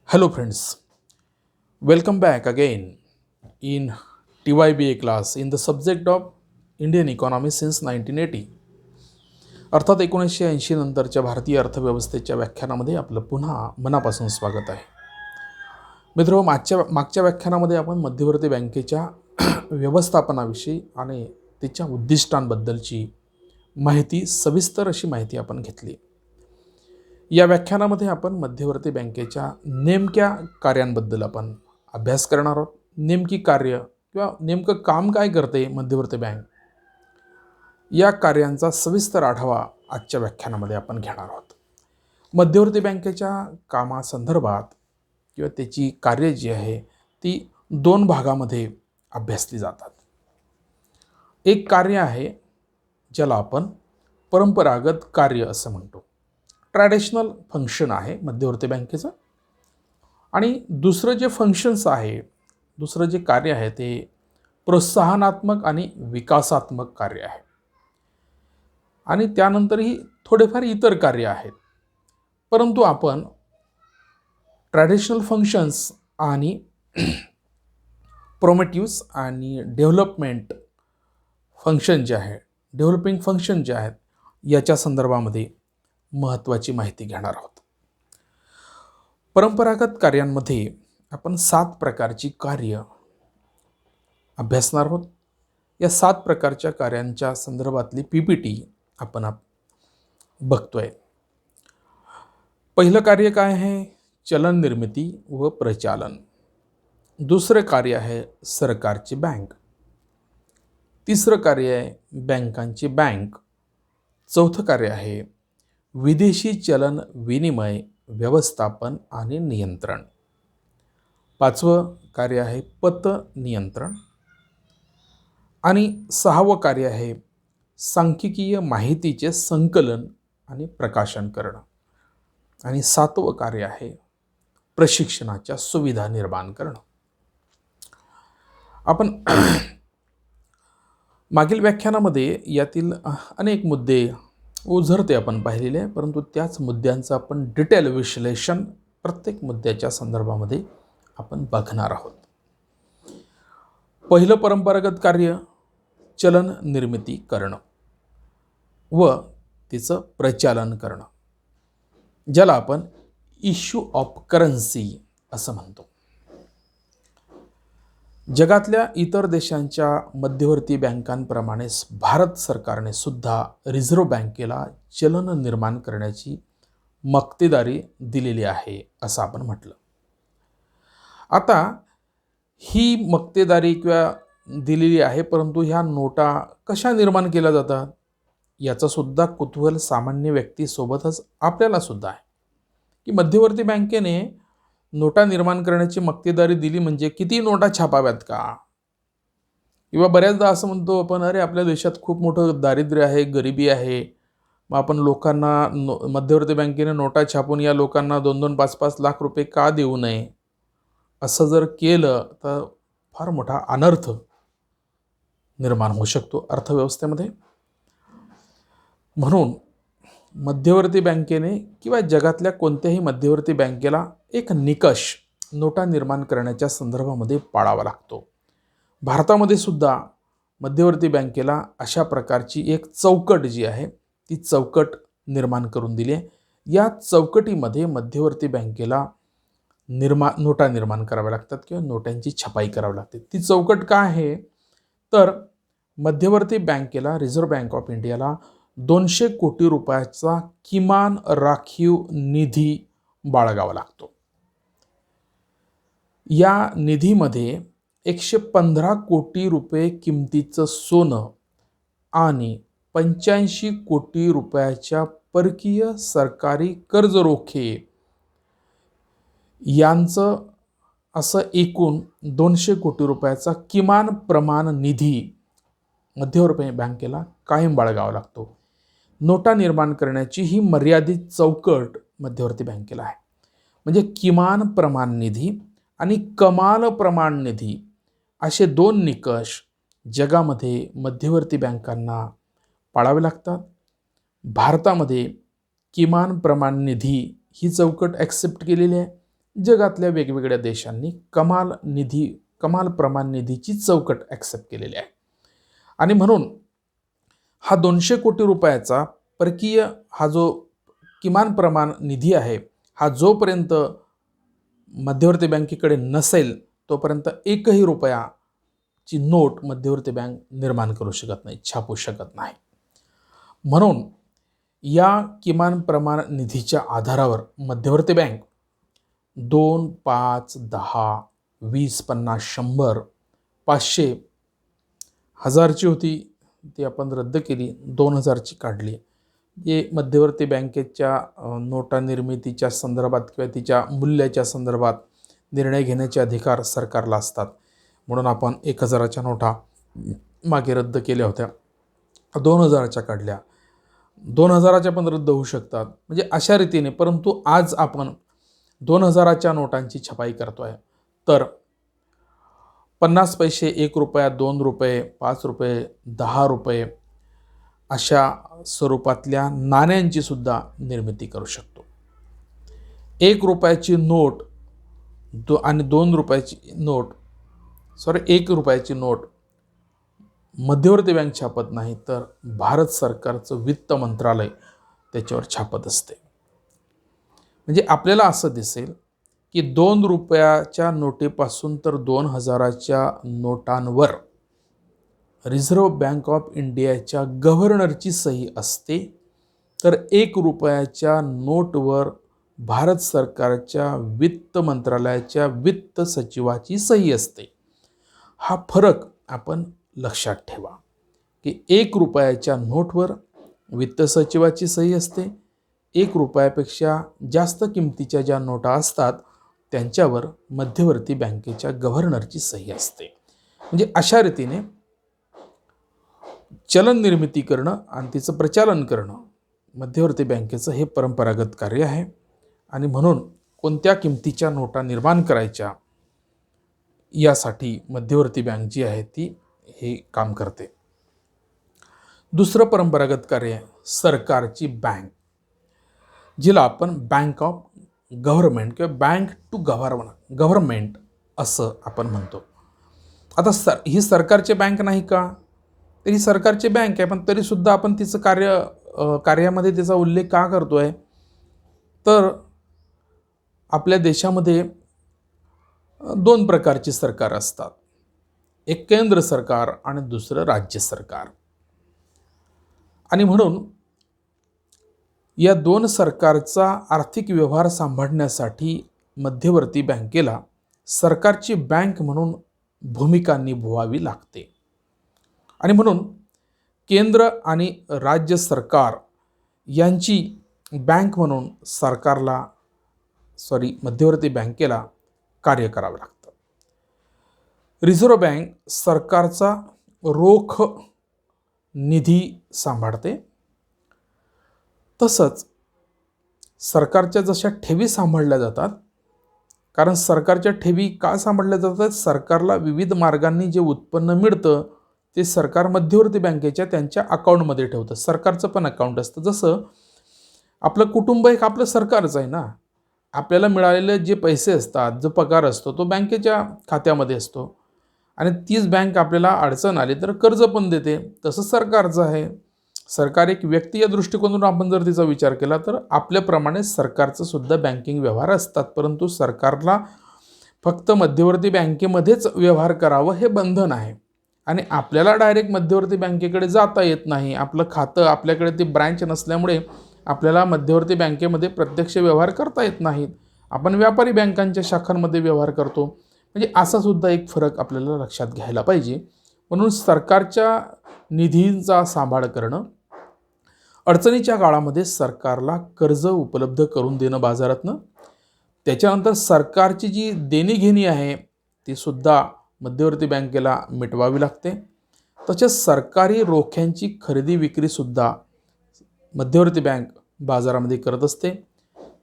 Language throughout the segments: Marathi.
Hello friends, welcome back again in TYBA class in the subject of Indian economy since 1980. अर्थात 1980 नंतरच्या भारतीय अर्थव्यवस्थेच्या व्याख्यानामध्ये आपलं पुन्हा मनापासून स्वागत आहे. मित्र, मागच्या व्याख्यानामध्ये आपण मध्यवर्ती बँकेच्या व्यवस्थापनाविषयी आणि त्याच्या उद्दिष्टांबद्दलची माहिती, सविस्तर अशी माहिती आपण घेतली. या व्याख्यानामध्ये आपण मध्यवर्ती बँकेच्या नेमक्या कार्यांबद्दल आपण अभ्यास करणार आहोत. नेमकी कार्य किंवा नेमकं काम काय करते मध्यवर्ती बँक, या कार्यांचा सविस्तर आढावा आजच्या व्याख्यानामध्ये आपण घेणार आहोत. मध्यवर्ती बँकेच्या कामासंदर्भात किंवा त्याची कार्य जी आहे ती दोन भागामध्ये अभ्यासली जातात. एक कार्य आहे ज्याला आपण परंपरागत कार्य असं म्हणतो, ट्रॅडिशनल फंक्शन आहे मध्यवर्ती बँकेचं. आणि दुसरं जे फंक्शन्स आहे, दुसरं जे कार्य आहे ते प्रोत्साहनात्मक आणि विकासात्मक कार्य आहे. आणि त्यानंतरही थोडेफार इतर कार्य आहेत, परंतु आपण ट्रॅडिशनल फंक्शन्स आणि प्रोमेटिव्स आणि डेव्हलपमेंट फंक्शन जे आहे, डेव्हलपिंग फंक्शन जे आहेत, याच्या संदर्भामध्ये महत्त्वाची माहिती घेणार आहोत. परंपरागत कार्यांमध्ये आपण 7 प्रकारची कार्य अभ्यासणार आहोत. या 7 प्रकारच्या कार्यांच्या संदर्भातली PPT आपण बघतोय. पहिलं कार्य काय आहे? चलन निर्मिती व प्रचालन. दुसरं कार्य आहे सरकारची बँक. तिसरं कार्य आहे बँकांची बँक. चौथं कार्य आहे विदेशी चलन विनिमय व्यवस्थापन आणि नियंत्रण. पाचवं कार्य आहे पत नियंत्रण. आणि 6वं कार्य आहे सांख्यिकीय माहितीचे संकलन आणि प्रकाशन करणं. आणि 7वं कार्य आहे प्रशिक्षणाच्या सुविधा निर्माण करणं. आपण मागील व्याख्यानामध्ये यातील अनेक मुद्दे ओझरते आपण पाहिलेले आहे, परंतु त्याच मुद्द्यांचं आपण डिटेल विश्लेषण प्रत्येक मुद्द्याच्या संदर्भामध्ये आपण बघणार आहोत. पहिलं परंपरागत कार्य चलन निर्मिती करणं व तिचं प्रचालन करणं, ज्याला आपण इश्यू ऑफ करन्सी असं म्हणतो. जगातल्या इतर देशांच्या मध्यवर्ती बँकांप्रमाणेच भारत सरकारने सुद्धा रिझर्व्ह बँकेला चलन निर्माण करण्याची मक्तेदारी दिलेली आहे असं आपण म्हटलं. आता ही मक्तेदारी किंवा दिलेली आहे, परंतु ह्या नोटा कशा निर्माण केल्या जातात याचं सुद्धा कुतूहल सामान्य व्यक्तीसोबतच आपल्याला सुद्धा आहे की मध्यवर्ती बँकेने नोटा निर्माण करण्याची मक्तेदारी दिली म्हणजे किती नोटा छापाव्यात का? किंवा बऱ्याचदा असं म्हणतो आपण, अरे आपल्या देशात खूप मोठं दारिद्र्य आहे, गरिबी आहे, मग आपण लोकांना मध्यवर्ती बँकेने नोटा छापून या लोकांना 2-2, 5-5 लाख रुपये का देऊ नये? असं जर केलं तर फार मोठा अनर्थ निर्माण होऊ शकतो अर्थव्यवस्थेमध्ये. म्हणून मध्यवर्ती बँकेने किंवा जगातल्या कोणत्याही मध्यवर्ती बँकेला एक निकष नोटा निर्माण करण्याच्या संदर्भामध्ये पाळावा लागतो. भारतामध्ये सुद्धा मध्यवर्ती बँकेला अशा प्रकारची एक चौकट जी आहे ती चौकट निर्माण करून दिली आहे. या चौकटीमध्ये मध्यवर्ती बँकेला नोटा निर्माण कराव्या लागतात किंवा नोटांची छपाई करावी लागते. ती चौकट काय आहे तर मध्यवर्ती बँकेला, रिझर्व्ह बँक ऑफ इंडियाला 200 कोटी रुपयाचा किमान राखीव निधी बाळगावा लागतो. या निधीमध्ये 115 कोटी रुपये किमतीचं सोनं आणि 85 कोटी रुपयाच्या परकीय सरकारी कर्ज रोखे यांचं असं एकूण 200 कोटी रुपयाचा किमान प्रमाण निधी मध्यवर्ती बँकेला कायम बाळगावा लागतो. नोटा निर्माण करण्याची ही मर्यादित चौकट मध्यवर्ती बँकेला आहे. म्हणजे किमान प्रमाण निधी आणि कमाल प्रमाण निधी असे 2 निकष जगामध्ये मध्यवर्ती बँकांना पाळावे लागतात. भारतामध्ये किमान प्रमाण निधी ही चौकट ॲक्सेप्ट केलेली आहे. जगातल्या वेगवेगळ्या देशांनी कमाल प्रमाण निधीची चौकट ॲक्सेप्ट केलेली आहे. आणि म्हणून हा 200 कोटी रुपयाचा परकीय हा जो किमान प्रमाण निधी आहे, हा जोपर्यंत मध्यवर्ती बँकेकडे नसेल तोपर्यंत एकही रुपयाची नोट मध्यवर्ती बँक निर्माण करू शकत नाही, छापू शकत नाही. म्हणून या किमान प्रमाण निधीच्या आधारावर मध्यवर्ती बँक 2, 5, 10, 20, 50, 100, 500, 1000ची होती ती आपण रद्द केली, 2000ची काढली. जे मध्यवर्ती बँकेच्या नोटा निर्मितीच्या संदर्भात किंवा तिच्या मूल्याच्या संदर्भात निर्णय घेण्याचे अधिकार सरकारला असतात. म्हणून आपण 1000च्या नोटा मागे रद्द केल्या होत्या, 2000च्या काढल्या, 2000च्या पण रद्द होऊ शकतात. म्हणजे अशा रीतीने. परंतु आज आपण 2000च्या नोटांची छपाई करतो आहे. तर 50 पैसे, 1 रुपया, 2 रुपये, 5 रुपये, 10 रुपये अशा स्वरूपातल्या नाण्यांची सुद्धा निर्मिती करू शकतो. 1 रुपयाची नोट आणि 2 रुपयाची नोट 1 रुपयाची नोट मध्यवर्ती बँक छापत नाही, तर भारत सरकारचं वित्त मंत्रालय त्याच्यावर छापत असते. म्हणजे आपल्याला असं दिसेल की 2 रुपयाच्या नोटेपासून तर 2000च्या नोटांवर रिझर्व्ह बँक ऑफ इंडियाच्या गव्हर्नरची सही असते, तर 1 रुपयाच्या नोटवर भारत सरकारच्या वित्त मंत्रालयाच्या वित्त सचिवाची सही असते. हा फरक आपण लक्षात ठेवा की 1 रुपयाच्या नोटवर वित्त सचिवाची सही असते, 1 रुपयापेक्षा जास्त किमतीच्या ज्या नोटा असतात त्यांच्यावर मध्यवर्ती बँकेच्या गव्हर्नरची सही असते. म्हणजे अशा रीतीने चलन निर्मिती करणं आणि तिचं प्रचालन करणं मध्यवर्ती बँकेचं हे परंपरागत कार्य आहे. आणि म्हणून कोणत्या किमतीच्या नोटा निर्माण करायच्या यासाठी मध्यवर्ती बँक जी आहे ती हे काम करते. दुसरं परंपरागत कार्य आहे सरकारची बँक, जिला आपण बँक ऑफ गव्हर्नमेंट किंवा बँक टू गव्हर्नमेंट असं आपण म्हणतो. आता ही सरकारची बँक नाही का, तर ही सरकारची बँक आहे, पण तरीसुद्धा आपण तिचं कार्यामध्ये तिचा उल्लेख का करतो आहे, तर आपल्या देशामध्ये 2 प्रकारची सरकार असतात. एक केंद्र सरकार आणि दुसरं राज्य सरकार. आणि म्हणून या 2 सरकारचा आर्थिक व्यवहार सांभाळण्यासाठी मध्यवर्ती बँकेला सरकारची बँक म्हणून भूमिका निभवावी लागते. आणि म्हणून केंद्र आणि राज्य सरकार यांची बँक म्हणून मध्यवर्ती बँकेला कार्य करावं लागतं. रिझर्व्ह बँक सरकारचा रोख निधी सांभाळते, तसंच सरकारच्या जशा ठेवी सांभाळल्या जातात, कारण सरकारच्या ठेवी का सांभाळल्या जातात, सरकारला विविध मार्गांनी जे उत्पन्न मिळतं ते सरकार मध्यवर्ती बँकेच्या त्यांच्या अकाउंटमध्ये ठेवतं. सरकारचं पण अकाउंट असतं. जसं आपलं कुटुंब एक आपलं सरकारच आहे ना. आपल्याला मिळालेले जे पैसे असतात, जो पगार असतो तो बँकेच्या खात्यामध्ये असतो आणि तीच बँक आपल्याला अडचण आली तर कर्ज पण देते. तसं सरकारचं आहे. सरकार एक व्यक्ती या दृष्टिकोनातून आपण जर तिचा विचार केला तर आपल्याप्रमाणे सरकारचं सुद्धा बँकिंग व्यवहार असतात, परंतु सरकारला फक्त मध्यवर्ती बँकेमध्येच व्यवहार करावं हे बंधन आहे आणि आपल्याला डायरेक्ट मध्यवर्ती बँकेकडे जाता येत नाही. आपलं खातं आपल्याकडे ती ब्रँच नसल्यामुळे आपल्याला मध्यवर्ती बँकेमध्ये प्रत्यक्ष व्यवहार करता येत नाहीत. आपण व्यापारी बँकांच्या शाखांमध्ये व्यवहार करतो. म्हणजे असा सुद्धा एक फरक आपल्याला लक्षात घ्यायला पाहिजे. म्हणून सरकारच्या निधींचा सांभाळ करणं, अडचणीच्या काळामध्ये सरकारला कर्ज उपलब्ध करून देणं बाजारातनं, त्याच्यानंतर सरकारची जी देणीघेणी आहे ती सुद्धा मध्यवर्ती बँकेला मिटवावी लागते. तसेच सरकारी रोख्यांची खरेदी विक्रीसुद्धा मध्यवर्ती बँक बाजारामध्ये करत असते.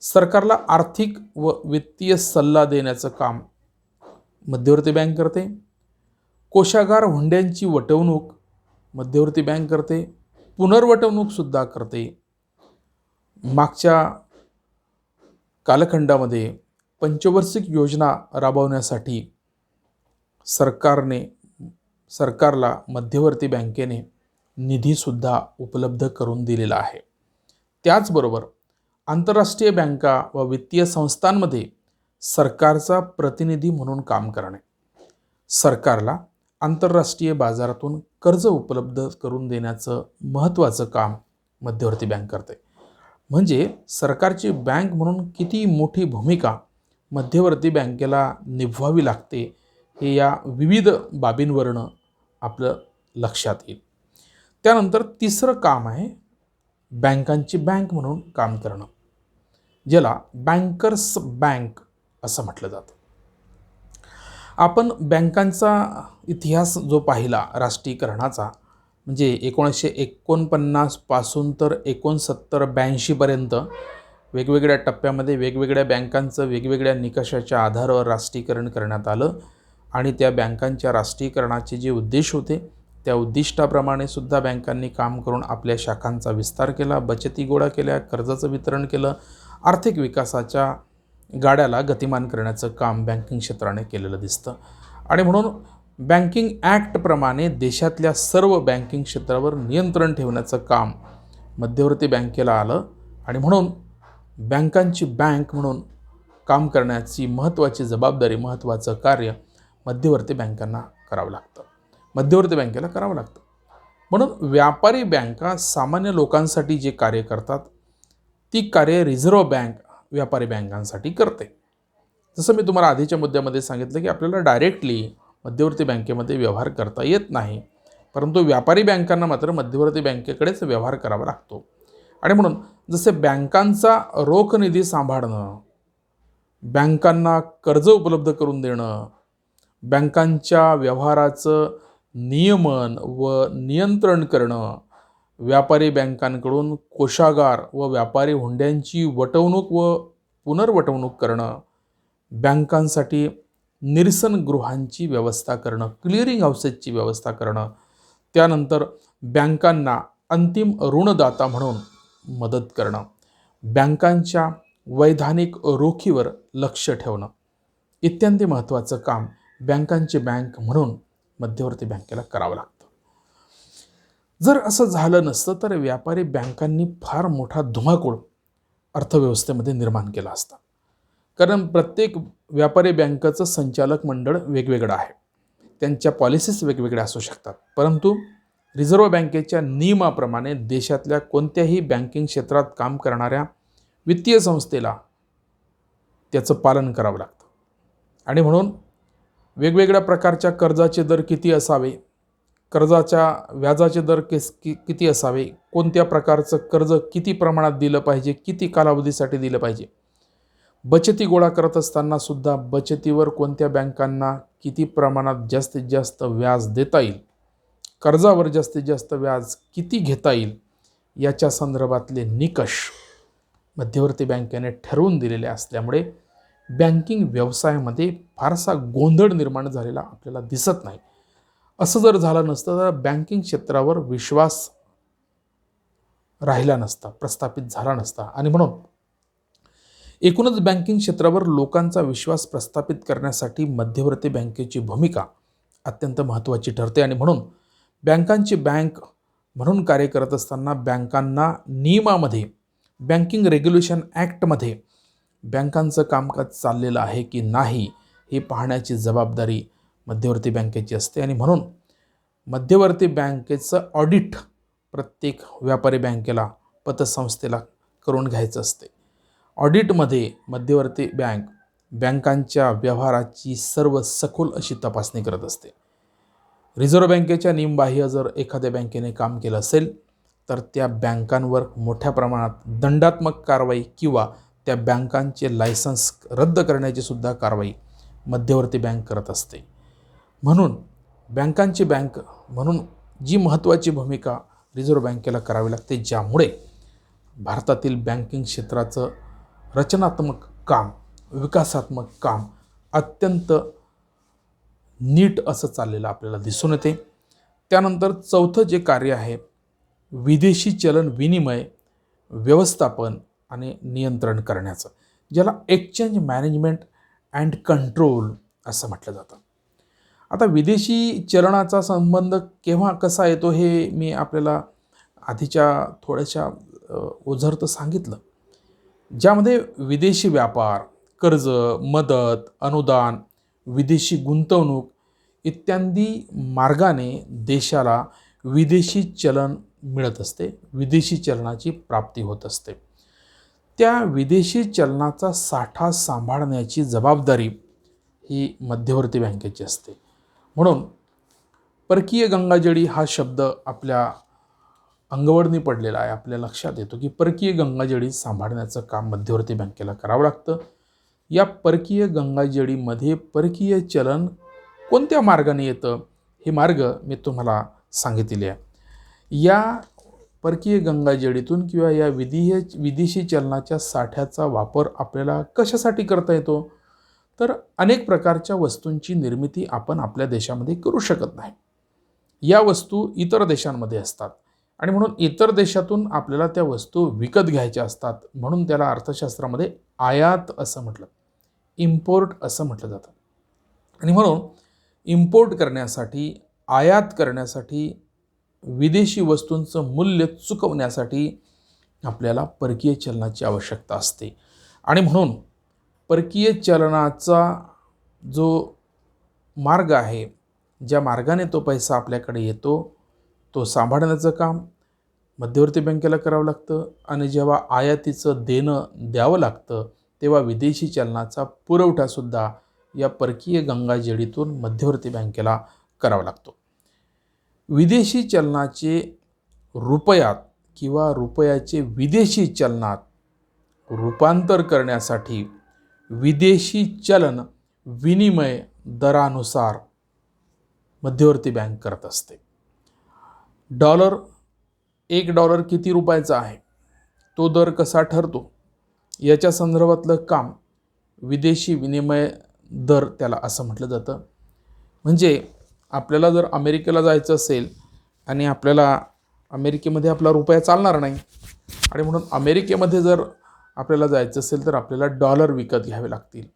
सरकारला आर्थिक व वित्तीय सल्ला देण्याचं काम मध्यवर्ती बँक करते. कोशागार हुंड्यांची वटवणूक मध्यवर्ती बँक करते. पुनर्वटवणूकसुद्धा करते. मागच्या कालखंडामध्ये पंचवार्षिक योजना राबवण्यासाठी सरकारला मध्यवर्ती बँकेने निधीसुद्धा उपलब्ध करून दिलेला आहे. त्याचबरोबर आंतरराष्ट्रीय बँका व वित्तीय संस्थांमध्ये सरकारचा प्रतिनिधी म्हणून काम करणे, सरकारला आंतरराष्ट्रीय बाजारातून कर्ज उपलब्ध करून देण्याचं महत्त्वाचं काम मध्यवर्ती बँक करते. म्हणजे सरकारची बँक म्हणून किती मोठी भूमिका मध्यवर्ती बँकेला निभवावी लागते हे या विविध बाबींवरनं आपलं लक्षात येईल. त्यानंतर तिसरं काम आहे बँकांची बँक म्हणून काम करणं, ज्याला बँकर्स बँक असं म्हटलं जातं. आपण बँकांचा इतिहास जो पाहिला राष्ट्रीयकरणाचा, म्हणजे 1949 पासून तर 1970-82 पर्यंत वेगवेगळ्या टप्प्यामध्ये वेगवेगळ्या बँकांचं वेगवेगळ्या निकषाच्या आधारावर राष्ट्रीयकरण करण्यात आलं आणि त्या बँकांच्या राष्ट्रीयकरणाचे जे उद्देश होते त्या उद्दिष्टाप्रमाणे सुद्धा बँकांनी काम करून आपल्या शाखांचा विस्तार केला, बचती गोळा केल्या, कर्जाचं वितरण केलं, आर्थिक विकासाच्या गाड्याला गतिमान करण्याचं काम बँकिंग क्षेत्राने केलेलं दिसतं. आणि म्हणून बँकिंग ॲक्टप्रमाणे देशातल्या सर्व बँकिंग क्षेत्रावर नियंत्रण ठेवण्याचं काम मध्यवर्ती बँकेला आलं आणि म्हणून बँकांची बँक म्हणून काम करण्याची महत्त्वाची जबाबदारी, महत्त्वाचं कार्य मध्यवर्ती बँकांना करावं लागतं, मध्यवर्ती बँकेला करावं लागतं. म्हणून व्यापारी बँका सामान्य लोकांसाठी जे कार्य करतात ती कार्य रिझर्व्ह बँक व्यापारी बँकांसाठी करते. जसं मी तुम्हाला आधीच्या मुद्द्यामध्ये सांगितलं की आपल्याला डायरेक्टली मध्यवर्ती बँकेमध्ये व्यवहार करता येत नाही, परंतु व्यापारी बँकांना मात्र मध्यवर्ती बँकेकडेच व्यवहार करावा लागतो. आणि म्हणून जसे बँकांचा रोख निधी सांभाळणं, बँकांना कर्ज उपलब्ध करून देणं, बँकांच्या व्यवहाराचं नियमन व नियंत्रण करणं, व्यापारी बँकांकडून कोषागार व व्यापारी हुंड्यांची वटवणूक व पुनर्वटवणूक करणं, बँकांसाठी निरसन गृहांची व्यवस्था करणं, क्लिअरिंग हाऊसेसची व्यवस्था करणं, त्यानंतर बँकांना अंतिम ऋणदाता म्हणून मदत करणं, बँकांच्या वैधानिक रोखीवर लक्ष ठेवणं इत्यादी महत्त्वाचं काम बँकांची बँक म्हणून मध्यवर्ती बँकेला करावं लागतं. जर असं झालं नसतं तर व्यापारी बँकांनी फार मोठा धुमाकूळ अर्थव्यवस्थेमध्ये निर्माण केला असता. कारण प्रत्येक व्यापारी बँकेचं संचालक मंडळ वेगवेगळं आहे, त्यांच्या पॉलिसीज वेगवेगळ्या असू शकतात, परंतु रिझर्व्ह बँकेच्या नियमाप्रमाणे देशातल्या कोणत्याही बँकिंग क्षेत्रात काम करणाऱ्या वित्तीय संस्थेला त्याचं पालन करावं लागतं. आणि म्हणून वेगवेगळ्या प्रकारच्या कर्जाचे दर किती असावे, कर्जाच्या व्याजाचे दर किती असावे, कोणत्या प्रकारचं कर्ज किती प्रमाणात दिलं पाहिजे, किती कालावधीसाठी दिलं पाहिजे, बचती गोळा करत असताना सुद्धा बचतीवर कोणत्या बँकांना किती प्रमाणात जास्तीत जास्त व्याज देता येईल, कर्जावर जास्तीत जास्त व्याज किती घेता येईल, याच्या संदर्भातले निकष मध्यवर्ती बँकेने ठरवून दिलेले असल्यामुळे बँकिंग व्यवसायामध्ये फारसा गोंधळ निर्माण झालेला आपल्याला दिसत नाही. असं जर झालं नसतं तर बँकिंग क्षेत्रावर विश्वास राहिला नसता, प्रस्थापित झाला नसता. आणि म्हणून एकूणच बँकिंग क्षेत्रावर लोकांचा विश्वास प्रस्थापित करण्यासाठी मध्यवर्ती बँकेची भूमिका अत्यंत महत्त्वाची ठरते. आणि म्हणून बँकांची बँक म्हणून कार्य करत असताना बँकांना नियमामध्ये, बँकिंग रेग्युलेशन ॲक्टमध्ये बँकांचं कामकाज चाललेलं आहे की नाही हे पाहण्याची जबाबदारी मध्यवर्ती बँकेची असते. आणि म्हणून मध्यवर्ती बँकेचं ऑडिट प्रत्येक व्यापारी बँकेला, पतसंस्थेला करून घ्यायचं असते. ऑडिटमध्ये मध्यवर्ती बँकांच्या व्यवहाराची सर्व सखोल अशी तपासणी करत असते. रिझर्व्ह बँकेच्या नियमबाह्य जर एखाद्या बँकेने काम केलं असेल तर त्या बँकांवर मोठ्या प्रमाणात दंडात्मक कारवाई किंवा त्या बँकांचे लायसन्स रद्द करण्याची सुद्धा कारवाई मध्यवर्ती बँक करत असते. म्हणून बँकांची बँक म्हणून जी महत्त्वाची भूमिका रिझर्व्ह बँकेला करावी लागते, ज्यामुळे भारतातील बँकिंग क्षेत्राचं रचनात्मक काम, विकासात्मक काम अत्यंत नीट असं चाललेलं आपल्याला दिसून येते. त्यानंतर चौथं जे कार्य आहे विदेशी चलन विनिमय व्यवस्थापन आणि नियंत्रण करण्याचं, ज्याला एक्सचेंज मॅनेजमेंट अँड कंट्रोल असं म्हटलं जातं. आता विदेशी चलनाचा संबंध केव्हा कसा येतो हे मी आपल्याला आधीच्या थोड्याशा ओझरतं सांगितलं, ज्यामध्ये विदेशी व्यापार, कर्ज, मदत, अनुदान, विदेशी गुंतवणूक इत्यादी मार्गाने देशाला विदेशी चलन मिळत असते, विदेशी चलनाची प्राप्ती होत असते. त्या विदेशी चलनाचा साठा सांभाळण्याची जबाबदारी ही मध्यवर्ती बँकेची असते. म्हणून परकीय गंगाजळी हा शब्द आपल्या अंगवळणी पडलेला आहे. आपल्या लक्षात येतो की परकीय गंगाजळी सांभाळण्याचं काम मध्यवर्ती बँकेला करावं लागतं. या परकीय गंगाजळीमध्ये परकीय चलन कोणत्या मार्गाने येतं हे मार्ग मी तुम्हाला सांगितले आहे. या परकीय गंगाजळीतून किंवा या विदेशी चलनाच्या साठ्याचा वापर आपल्याला कशासाठी करता येतो, तर अनेक प्रकारच्या वस्तूंची निर्मिती आपण आपल्या देशामध्ये करू शकत नाही. या वस्तू इतर देशांमध्ये असतात आणि म्हणून इतर देशातून आपल्याला त्या वस्तू विकत घ्यायच्या असतात. म्हणून त्याला अर्थशास्त्रामध्ये आयात असं म्हटलं, इम्पोर्ट असं म्हटलं जातं. आणि म्हणून इम्पोर्ट करण्यासाठी, आयात करण्यासाठी, विदेशी वस्तूंचं मूल्य चुकवण्यासाठी आपल्याला परकीय चलनाची आवश्यकता असते. आणि म्हणून परकीय चलनाचा जो मार्ग आहे, ज्या मार्गाने तो पैसा आपल्याकडे येतो, तो सांभाळण्याचं काम मध्यवर्ती बँकेला करावं लागतं. आणि जेव्हा आयातीचं देणं द्यावं लागतं तेव्हा विदेशी चलनाचा पुरवठासुद्धा या परकीय गंगाजळीतून मध्यवर्ती बँकेला करावा लागतो. विदेशी चलनाचे रुपयात किंवा रुपयाचे विदेशी चलनात रूपांतर करण्यासाठी विदेशी चलन विनिमय दरानुसार मध्यवर्ती बँक करत असते. $1 किती रुपयाचा आहे, तो दर कसा ठरतो, याच्या संदर्भातलं काम विदेशी विनिमय दर त्याला असं म्हटलं जातं. म्हणजे आपल्याला जर अमेरिकेला जायचं असेल आणि आपल्याला अमेरिकेमध्ये आपला रुपया चालणार नाही आणि म्हणून अमेरिकेमध्ये जर आपल्याला जायचं असेल तर आपल्याला डॉलर विकत घ्यावे लागतील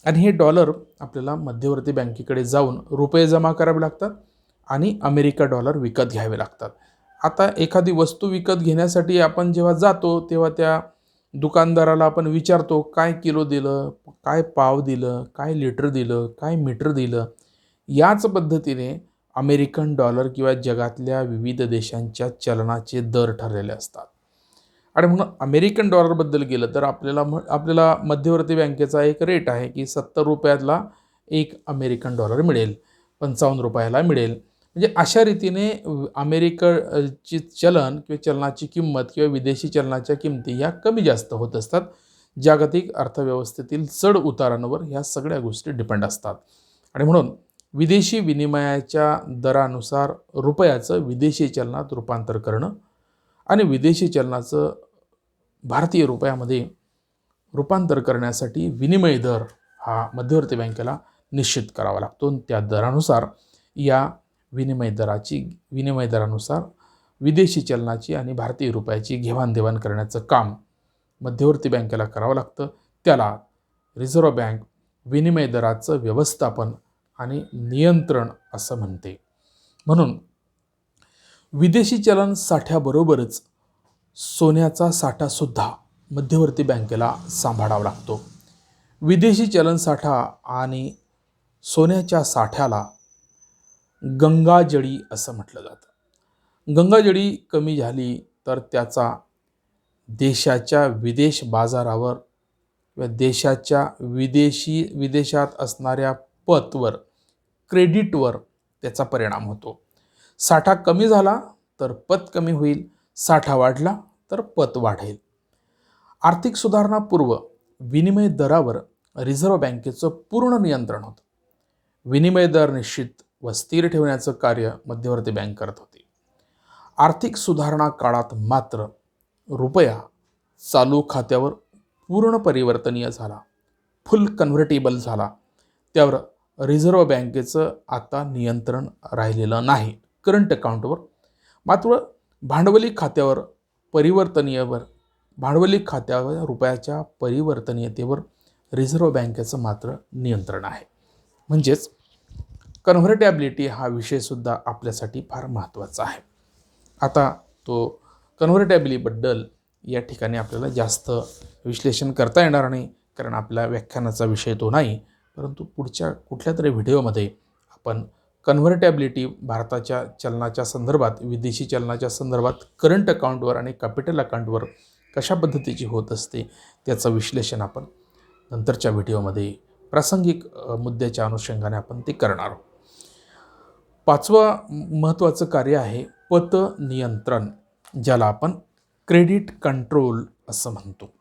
आणि हे डॉलर आपल्याला मध्यवर्ती बँकेकडे जाऊन रुपये जमा करावे लागतात आणि अमेरिका डॉलर विकत घ्यावे लागतात. आता एखादी वस्तू विकत घेण्यासाठी आपण जेव्हा जातो तेव्हा त्या दुकानदाराला आपण विचारतो, काय किलो दिलं, काय पाव दिलं, काय लिटर दिलं, काय मीटर दिलं. याच पद्धतीने अमेरिकन डॉलर किंवा जगातल्या विविध देशांच्या चलनाचे दर ठरलेले असतात. आणि म्हणून अमेरिकन डॉलरबद्दल गेलं तर आपल्याला मध्यवर्ती बँकेचा एक रेट आहे की 70 रुपयाला एक अमेरिकन डॉलर मिळेल, 55 रुपयाला मिळेल. म्हणजे अशा रीतीने अमेरिकेची चलन किंवा चलनाची किंमत किंवा विदेशी चलनाच्या किमती ह्या कमी जास्त होत असतात. जागतिक अर्थव्यवस्थेतील चढ उतारांवर ह्या सगळ्या गोष्टी डिपेंड असतात. आणि म्हणून विदेशी विनिमयाच्या दरानुसार रुपयाचं विदेशी चलनात रूपांतर करणं आणि विदेशी चलनाचं भारतीय रुपयामध्ये रूपांतर करण्यासाठी विनिमय दर हा मध्यवर्ती बँकेला निश्चित करावा लागतो. त्या दरानुसार या विनिमय दरानुसार विदेशी चलनाची आणि भारतीय रुपयाची घेवाणदेवाण करण्याचं काम मध्यवर्ती बँकेला करावं लागतं. त्याला रिझर्व्ह बँक विनिमय दराचं व्यवस्थापन आणि नियंत्रण असं म्हणते. म्हणून विदेशी चलन साठ्याबरोबरच सोन्याचा साठासुद्धा मध्यवर्ती बँकेला सांभाळावा लागतो. विदेशी चलन साठा आणि सोन्याच्या साठ्याला गंगाजळी असं म्हटलं जातं. गंगाजळी कमी झाली तर त्याचा देशाच्या विदेश बाजारावर किंवा देशाच्या विदेशात असणाऱ्या पतवर, क्रेडिटवर त्याचा परिणाम होतो. साठा कमी झाला तर पत कमी होईल, साठा वाढला तर पत वाढेल. आर्थिक सुधारणापूर्व विनिमय दरावर रिझर्व्ह बँकेचं पूर्ण नियंत्रण होतं. विनिमय दर निश्चित व स्थिर ठेवण्याचं कार्य मध्यवर्ती बँक करत होती. आर्थिक सुधारणा काळात मात्र रुपया चालू खात्यावर पूर्ण परिवर्तनीय झाला, फुल कन्व्हर्टेबल झाला. त्यावर रिझर्व्ह बँकेचं आता नियंत्रण राहिलेलं नाही करंट अकाउंटवर. मात्र भांडवली खात्यावर रुपयाच्या परिवर्तनीयतेवर रिझर्व्ह बँकेचं मात्र नियंत्रण आहे. म्हणजेच कन्व्हर्टेबिलिटी हा विषयसुद्धा आपल्यासाठी फार महत्त्वाचा आहे. आता तो कन्व्हर्टेबिलिटीबद्दल या ठिकाणी आपल्याला जास्त विश्लेषण करता येणार नाही, कारण आपल्या व्याख्यानाचा विषय तो नाही. परंतु पुढच्या कुठल्या तरी व्हिडिओमध्ये आपण कन्व्हर्टेबिलिटी भारताच्या चलनाच्या संदर्भात, विदेशी चलनाच्या संदर्भात, करंट अकाउंटवर आणि कॅपिटल अकाउंटवर कशा पद्धतीची होत असते त्याचं विश्लेषण आपण नंतरच्या व्हिडिओमध्ये प्रासंगिक मुद्द्याच्या अनुषंगाने आपण ते करणार आहोत. पाचवं महत्त्वाचं कार्य आहे पत नियंत्रण, ज्याला आपण क्रेडिट कंट्रोल असं म्हणतो.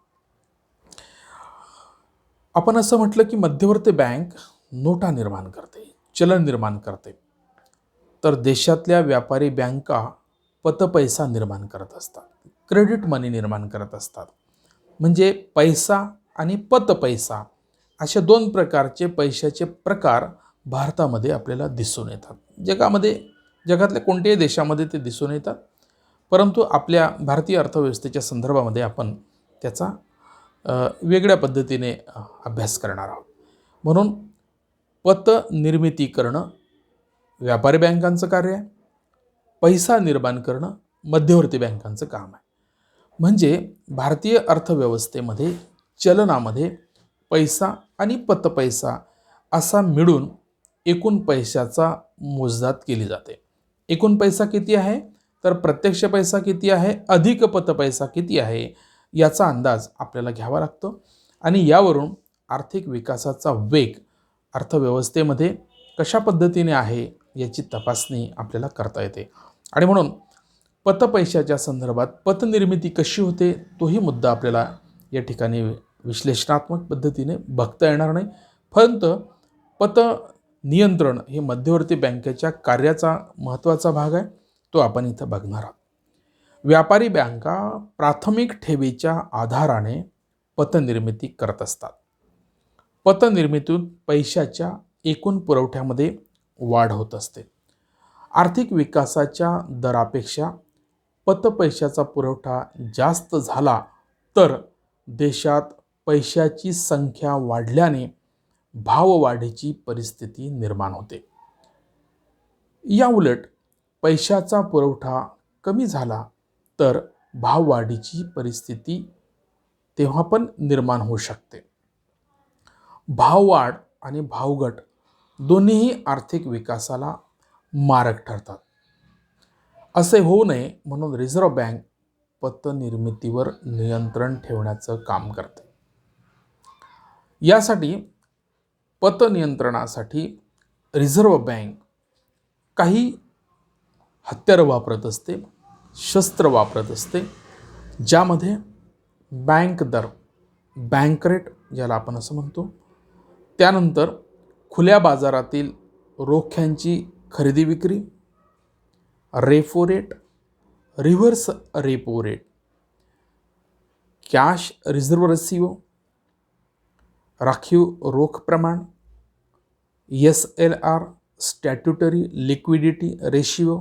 आपण असं म्हटलं की मध्यवर्ती बँक नोटा निर्माण करते, चलन निर्माण करते, तर देशातल्या व्यापारी बँका पतपैसा निर्माण करत असतात, क्रेडिट मनी निर्माण करत असतात. म्हणजे पैसा आणि पतपैसा अशा दोन प्रकारचे पैशाचे प्रकार भारतामध्ये आपल्याला दिसून येतात. जगातल्या कोणत्याही देशामध्ये ते दिसून येतात, परंतु आपल्या भारतीय अर्थव्यवस्थेच्या संदर्भामध्ये आपण त्याचा वेगळ्या पद्धतीने अभ्यास करणार आहोत. म्हणून पत निर्मिती करणं व्यापारी बँकांचं कार्य आहे, पैसा निर्माण करणं मध्यवर्ती बँकांचं काम आहे. म्हणजे भारतीय अर्थव्यवस्थेमध्ये चलनामध्ये पैसा आणि पतपैसा असा मिळून एकूण पैशाचा मोजदाद केली जाते. एकूण पैसा किती आहे, तर प्रत्यक्ष पैसा किती आहे अधिक पतपैसा किती आहे याचा अंदाज आपल्याला घ्यावा लागतो. आणि यावरून आर्थिक विकासाचा वेग अर्थव्यवस्थेमध्ये कशा पद्धतीने आहे याची तपासणी आपल्याला करता येते. आणि म्हणून पतपैशाच्या संदर्भात पतनिर्मिती कशी होते तोही मुद्दा आपल्याला या ठिकाणी विश्लेषणात्मक पद्धतीने बघता येणार नाही. परंतु पत नियंत्रण हे मध्यवर्ती बँकेच्या कार्याचा महत्त्वाचा भाग आहे, तो आपण इथं बघणार आहोत. व्यापारी बँका प्राथमिक ठेवीच्या आधाराने पतनिर्मिती करत असतात. पतनिर्मितीतून पैशाच्या एकूण पुरवठ्यामध्ये वाढ होत असते. आर्थिक विकासाच्या दरापेक्षा पतपैशाचा पुरवठा जास्त झाला तर देशात पैशाची संख्या वाढल्याने भाववाढीची परिस्थिती निर्माण होते. या उलट पैशाचा पुरवठा कमी झाला तर भाववाढीची परिस्थिती तेव्हा पण निर्माण होऊ शकते. भाववाढ आणि भावघट दोन्हीही आर्थिक विकासाला मारक ठरतात. असे होऊ नये म्हणून रिझर्व्ह बँक पतनिर्मितीवर नियंत्रण ठेवण्याचं काम करते. यासाठी पतनियंत्रणासाठी रिझर्व्ह बँक काही हत्यारं वापरत असते, शस्त्र वापरत असते, ज्यामध्ये बँक दर, बँक रेट ज्याला आपण असं म्हणतो, त्यानंतर खुल्या बाजारातील रोख्यांची खरेदी विक्री, repo rate, reverse repo rate, cash reserve ratio, राखीव रोख प्रमाण, SLR स्टॅट्युटरी लिक्विडिटी रेशिओ,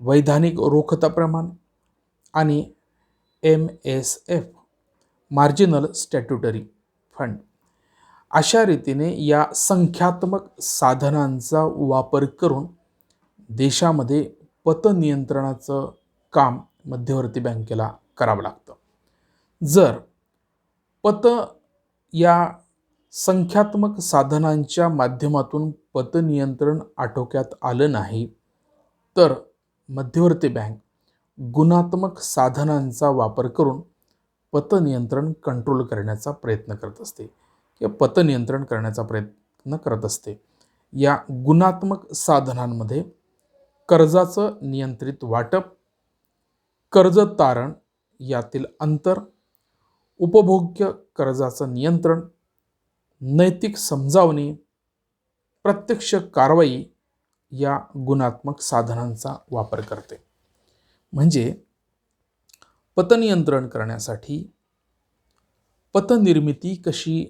वैधानिक रोखता प्रमाण आणि MSF मार्जिनल स्टॅट्युटरी फंड. अशा रीतीने या संख्यात्मक साधनांचा वापर करून देशामध्ये पतनियंत्रणाचं काम मध्यवर्ती बँकेला करावं लागतं. जर पत या संख्यात्मक साधनांच्या माध्यमातून पतनियंत्रण आटोक्यात आलं नाही तर मध्यवर्ती बँक गुणात्मक साधनांचा वापर करून पतनियंत्रण कंट्रोल करण्याचा प्रयत्न करत असते किंवा पतनियंत्रण करण्याचा प्रयत्न करत असते. या गुणात्मक साधनांमध्ये कर्जाचं नियंत्रित वाटप, कर्ज तारण यातील अंतर, उपभोग्य कर्जाचं नियंत्रण, नैतिक समजावणी, प्रत्यक्ष कारवाई या गुणात्मक साधनांचा वापर करते. म्हणजे पतनियंत्रण करण्यासाठी पतनिर्मिती कशी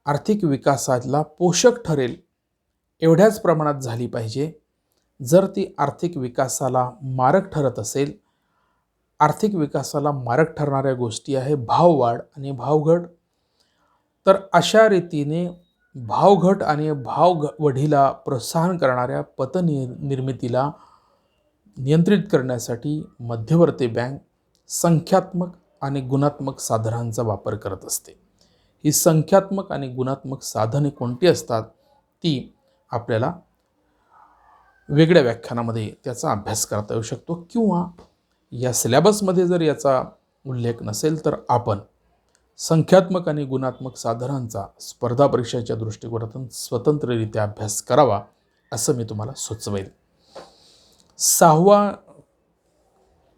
आर्थिक विकासाला पोषक ठरेल एवढ्याच प्रमाणात झाली पाहिजे. जर ती आर्थिक विकासाला मारक ठरत असेल, आर्थिक विकासाला मारक ठरणाऱ्या गोष्टी आहे भाववाढ आणि भावघट, तर अशा रीतीने भावघट आणि भाववढीला प्रोत्साहन करणाऱ्या निर्मितीला नियंत्रित करण्यासाठी मध्यवर्ती बँक संख्यात्मक आणि गुणात्मक साधनांचा वापर करत असते. ही संख्यात्मक आणि गुणात्मक साधने कोणती असतात ती आपल्याला वेगळ्या व्याख्यानामध्ये त्याचा अभ्यास करता येऊ शकतो, किंवा या सिलेबसमध्ये जर याचा उल्लेख नसेल तर आपण संख्यात्मक आणि गुणात्मक साधनांचा स्पर्धा परीक्षेच्या दृष्टिकोनातून स्वतंत्ररित्या अभ्यास करावा असं मी तुम्हाला सुचवेल. 6वा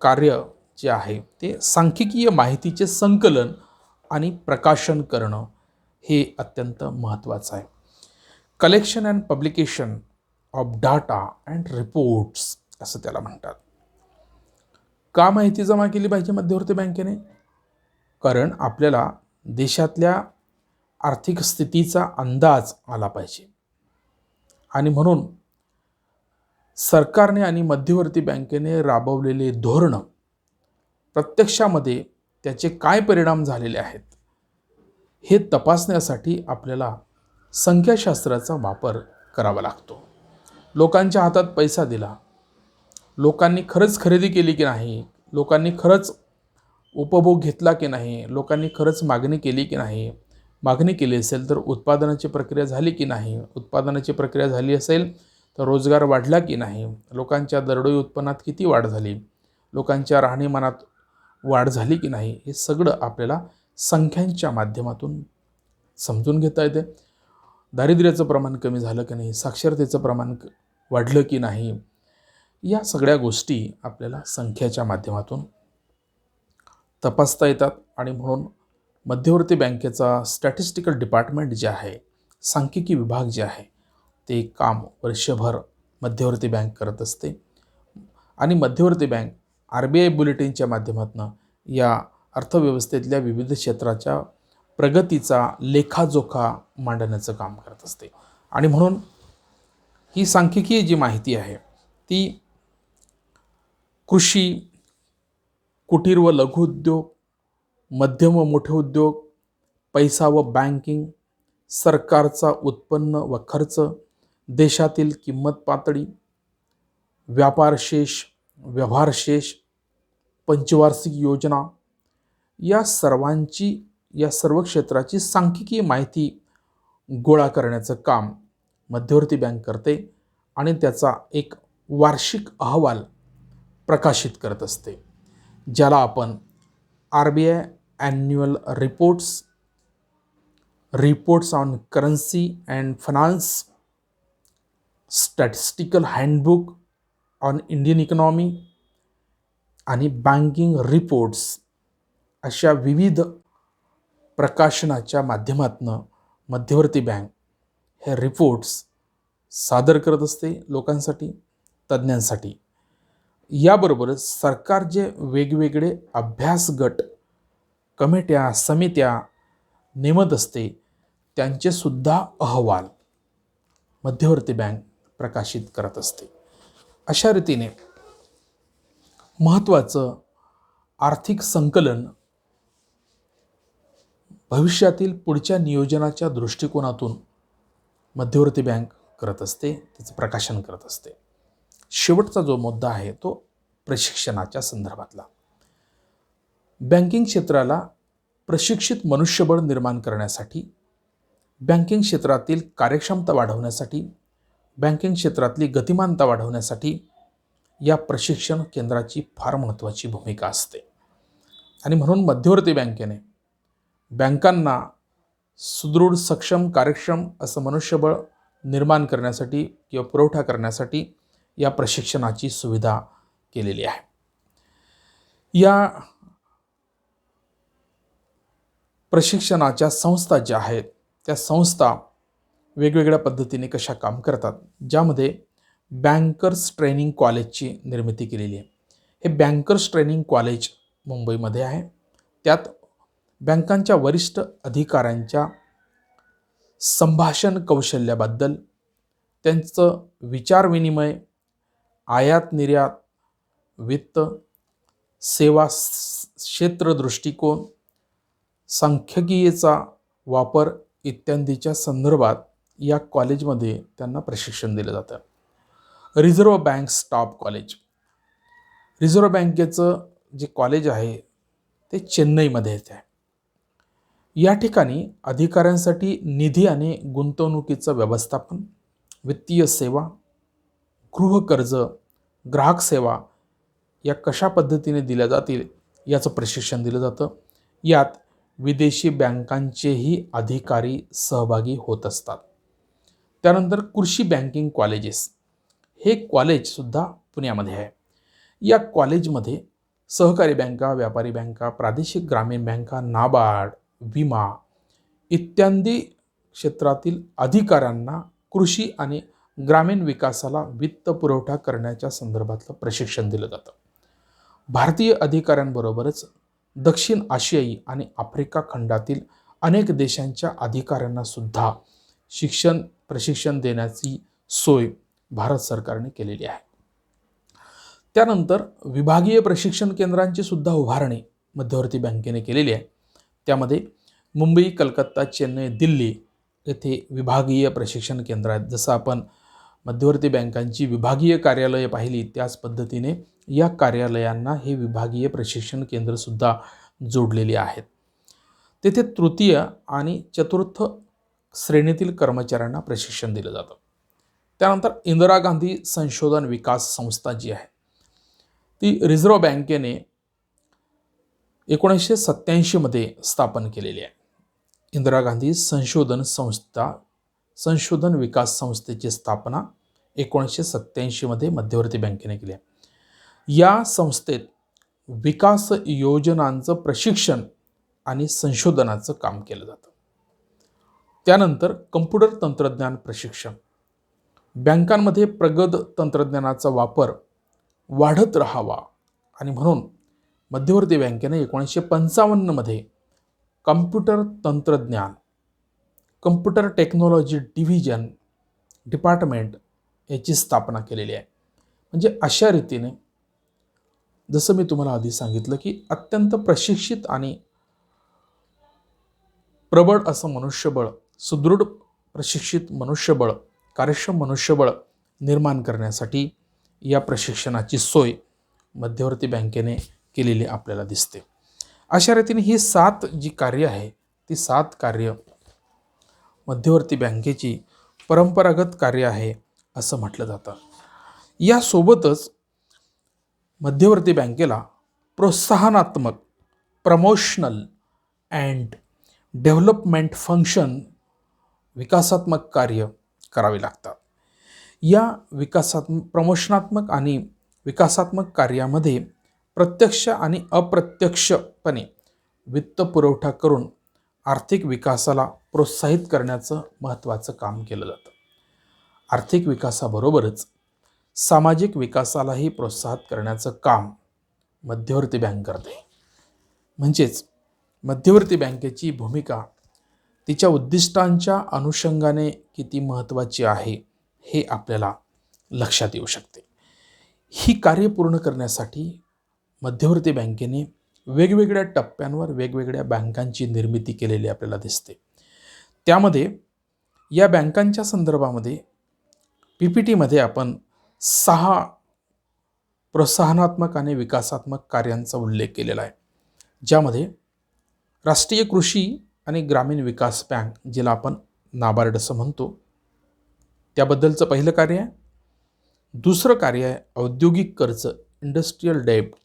कार्य जे आहे ते सांख्यिकीय माहितीचे संकलन आणि प्रकाशन करणं हे अत्यंत महत्त्वाचं आहे. Collection and publication of data and reports असं त्याला म्हणतात. का माहिती जमा केली पाहिजे मध्यवर्ती बँकेने? कारण आपल्याला देशातल्या आर्थिक स्थितीचा अंदाज आला पाहिजे, आणि म्हणून सरकारने आणि मध्यवर्ती बँकेने राबवलेले धोरण प्रत्यक्षामध्ये त्याचे काय परिणाम झालेले आहेत हे तपासण्यासाठी आपल्याला संख्याशास्त्राचा वापर करावा लागतो. लोकांच्या हातात पैसा दिला, लोकांनी खरंच खरेदी केली की नाही, लोकांनी खरंच उपभोग घेतला की नाही, लोकांनी खरंच मागणी केली की नाही, मागणी केली असेल तर उत्पादनाची प्रक्रिया झाली की नाही, उत्पादनाची प्रक्रिया झाली असेल तर रोजगार वाढला की नाही, लोकांच्या दरडोई उत्पन्नात किती वाढ झाली, लोकांच्या राहणीमानात वाढ झाली की नाही, हे सगळं आपल्याला संख्यांच्या माध्यमातून समजून घेता येते. दारिद्र्याचं प्रमाण कमी झालं की नाही, साक्षरतेचं प्रमाण वाढलं की नाही, या सगळ्या गोष्टी आपल्याला संख्याच्या माध्यमातून तपासता येतात. आणि म्हणून मध्यवर्ती बँकेचा स्टॅटिस्टिकल डिपार्टमेंट जे आहे, सांख्यिकी विभाग जे आहे, ते काम वर्षभर मध्यवर्ती बँक करत असते. आणि मध्यवर्ती बँक RBI बुलेटिनच्या माध्यमातून या अर्थव्यवस्थेतल्या विविध क्षेत्राच्या प्रगतीचा लेखाजोखा मांडण्याचं काम करत असते. आणि म्हणून ही सांख्यिकीय जी माहिती आहे ती कृषी, कुटीर व लघु उद्योग, मध्यम व मोठे उद्योग, पैसा व बँकिंग, सरकारचा उत्पन्न व खर्च, देशातील किंमत पातळी, व्यापार शेष, व्यवहार शेष, पंचवार्षिक योजना, या सर्व क्षेत्राची सांख्यिकीय माहिती गोळा करण्याचं काम मध्यवर्ती बँक करते आणि त्याचा एक वार्षिक अहवाल प्रकाशित करत असते, ज्याला आपण RBI annual reports on currency and finance, statistical handbook on Indian economy आणि बँकिंग रिपोर्ट्स अशा विविध प्रकाशनाच्या माध्यमातून मध्यवर्ती बँक हे रिपोर्ट्स सादर करत असते लोकांसाठी, तज्ज्ञांसाठी. याबरोबरच सरकार जे वेगवेगळे अभ्यास गट, कमिट्या, समित्या नेमत असते त्यांचे सुद्धा अहवाल मध्यवर्ती बँक प्रकाशित करत असते. अशा रीतीने महत्त्वाचं आर्थिक संकलन भविष्यातील पुढच्या नियोजनाच्या दृष्टिकोनातून मध्यवर्ती बँक करत असते, त्याचं प्रकाशन करत असते. शेवटचा जो मुद्दा आहे तो प्रशिक्षणाच्या संदर्भातला. बँकिंग क्षेत्राला प्रशिक्षित मनुष्यबळ निर्माण करण्यासाठी, बँकिंग क्षेत्रातील कार्यक्षमता वाढवण्यासाठी, बँकिंग क्षेत्रातली गतिमानता वाढवण्यासाठी या प्रशिक्षण केंद्राची फार महत्त्वाची भूमिका असते. आणि म्हणून मध्यवर्ती बँकेने बँकांना सुदृढ, सक्षम, कार्यक्षम असं मनुष्यबळ निर्माण करण्यासाठी किंवा पुरवठा करण्यासाठी या प्रशिक्षणाची सुविधा केलेली आहे. या प्रशिक्षणाच्या संस्था ज्या आहेत त्या संस्था वेगवेगळ्या पद्धतीने कशा काम करतात, ज्यामध्ये बँकर्स ट्रेनिंग कॉलेजची निर्मिती केलेली आहे. हे बँकर्स ट्रेनिंग कॉलेज मुंबईमध्ये आहे. त्यात बँकांच्या वरिष्ठ अधिकाऱ्यांच्या संभाषण कौशल्याबद्दल, त्यांचं विचारविनिमय, आयात निर्यात, वित्त, सेवा क्षेत्र दृष्टिकोन, सांख्यिकीयचा वापर इत्यादीच्या संदर्भात या कॉलेजमध्ये त्यांना प्रशिक्षण दिलं जातं. Reserve bank staff college. Reserve बँकेचं जे कॉलेज आहे ते चेन्नईमध्ये येते. या ठिकाणी अधिकाऱ्यांसाठी निधी आणि गुंतवणुकीचं व्यवस्थापन, वित्तीय सेवा, गृहकर्ज, ग्राहक सेवा या कशा पद्धतीने दिल्या जातील याचं प्रशिक्षण दिलं जातं. यात विदेशी बँकांचेही अधिकारी सहभागी होत असतात. त्यानंतर कृषी बँकिंग कॉलेजेस. हे कॉलेजसुद्धा पुण्यामध्ये आहे. या कॉलेजमध्ये सहकारी बँका, व्यापारी बँका, प्रादेशिक ग्रामीण बँका, नाबार्ड, विमा इत्यादी क्षेत्रातील अधिकाऱ्यांना कृषी आणि ग्रामीण विकासाला वित्त पुरवठा करण्याच्या संदर्भातलं प्रशिक्षण दिलं जातं. भारतीय अधिकाऱ्यांबरोबरच दक्षिण आशियाई आणि आफ्रिका खंडातील अनेक देशांच्या अधिकाऱ्यांना सुद्धा प्रशिक्षण देण्याची सोय भारत सरकारने केलेली आहे. त्यानंतर विभागीय प्रशिक्षण केंद्रांची सुद्धा उभारणी मध्यवर्ती बँकेने केलेली आहे. त्यामध्ये मुंबई, कलकत्ता, चेन्नई, दिल्ली येथे विभागीय प्रशिक्षण केंद्र आहेत. जसं आपण मध्यवर्ती बँकांची विभागीय कार्यालये पाहिली त्याच पद्धतीने या कार्यालयांना हे विभागीय प्रशिक्षण केंद्रसुद्धा जोडलेली आहेत. तेथे तृतीय आणि चतुर्थ श्रेणीतील कर्मचाऱ्यांना प्रशिक्षण दिलं जातं. त्यानंतर इंदिरा गांधी संशोधन विकास संस्था जी आहे ती रिझर्व्ह बँकेने 1987 मध्ये स्थापन केलेली आहे. इंदिरा गांधी संशोधन विकास संस्थेची स्थापना 1987 मध्ये मध्यवर्ती बँकेने केली आहे. या संस्थेत विकास योजनांचं प्रशिक्षण आणि संशोधनाचं काम केलं जातं. त्यानंतर कम्प्युटर तंत्रज्ञान प्रशिक्षण. बँकांमध्ये प्रगत तंत्रज्ञानाचा वापर वाढत राहावा आणि म्हणून मध्यवर्ती बँकेने 1955 मध्ये कम्प्युटर टेक्नॉलॉजी डिपार्टमेंट याची स्थापना केलेली आहे. म्हणजे अशा रीतीने जसं मी तुम्हाला आधी सांगितलं की अत्यंत प्रशिक्षित आणि प्रबळ असं मनुष्यबळ, सुदृढ प्रशिक्षित मनुष्यबळ, कार्यक्षम मनुष्यबळ निर्माण करण्यासाठी या प्रशिक्षणाची सोय मध्यवर्ती बँकेने केलेली आपल्याला दिसते. अशा रीतीने ही 7 जी कार्य आहे ती 7 कार्य मध्यवर्ती बँकेची परंपरागत कार्य आहे असं म्हटलं जातं. यासोबतच मध्यवर्ती बँकेला प्रोत्साहनात्मक, प्रमोशनल अँड डेव्हलपमेंट फंक्शन, विकासात्मक कार्य करावे लागतात. या प्रमोशनात्मक आणि विकासात्मक कार्यामध्ये प्रत्यक्ष आणि अप्रत्यक्षपणे वित्त पुरवठा करून आर्थिक विकासाला प्रोत्साहित करण्याचं महत्त्वाचं काम केलं जातं. आर्थिक विकासाबरोबरच सामाजिक विकासालाही प्रोत्साहित करण्याचं काम मध्यवर्ती बँक करते. म्हणजेच मध्यवर्ती बँकेची भूमिका तिच्या उद्दिष्टांच्या अनुषंगाने किती महत्त्वाची आहे हे आपल्याला लक्षात येऊ शकते. ही कार्य पूर्ण करण्यासाठी मध्यवर्ती बँकेने वेगवेगळ्या टप्प्यांवर वेगवेगळ्या बँकांची निर्मिती केलेली आपल्याला दिसते. त्यामध्ये या बँकांच्या संदर्भामध्ये PPTमध्ये आपण 6 प्रोत्साहनात्मक आणि विकासात्मक कार्यांचा उल्लेख केलेला आहे. ज्यामध्ये राष्ट्रीय कृषी आणि ग्रामीण विकास बँक, जिला आपण नाबार्ड असं म्हणतो, त्याबद्दलचं पहिलं कार्य आहे. दुसरं कार्य आहे औद्योगिक कर्ज, इंडस्ट्रियल डेब्ट.